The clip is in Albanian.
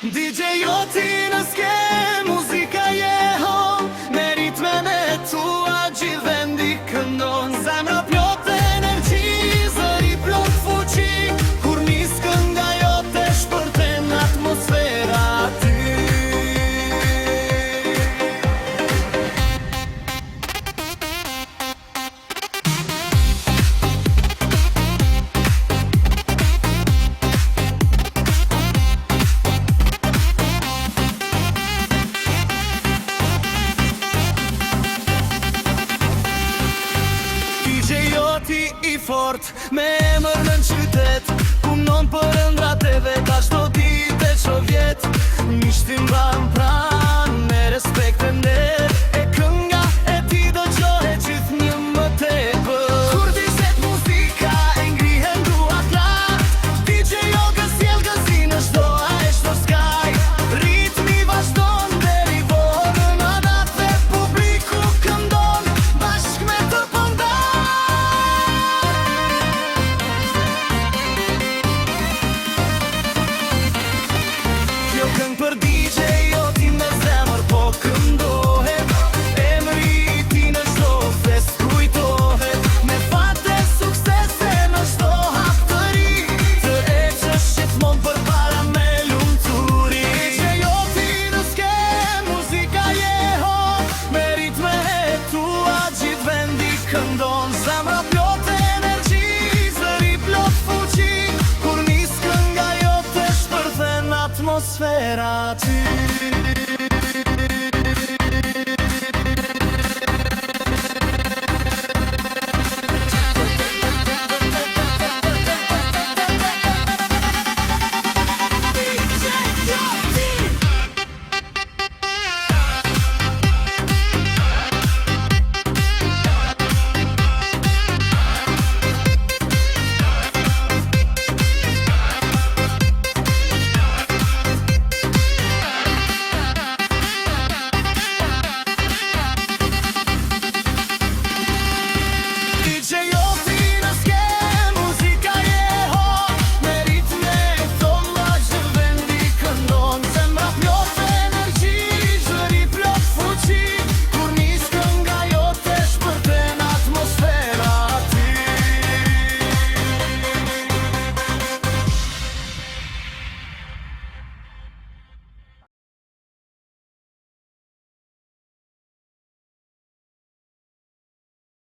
DJ Joti në ske, muzika jeho, me ritmen e tua gjithë vendi këndon. Zemra plot energji, zëri plot fuqi, kur nis kënga jote shpërten atmosfera ty. Joti i fort, me emër në qytet, punon për ëndrat e vet, ashtu ditë e qo vjet. Mishtin ban pran, me respekt e nder, e kënga e ti do qohet gjithë një më tepër. Kur dishet muzika, e ngrihen duat lart, DJ jo gësjel gëzin është doa e shto skaj. Ritmi vazhdon deri vorën adat dhe publiku këndon, bashk me të pëndan. Këngë për DJ Joti me zemër po këndohet, emri i ti në çdo fest kujtohet, me fate suksese në çdo haptëri, të ecësh gjithmonë përpara me lumturi. DJ Joti në ske, muzika jeho, me ritme e tua gjithë vendi këndon. Zemra plot energji, zëri plot fuqi, kur nis kënga jote shpërthen atmosfera ty.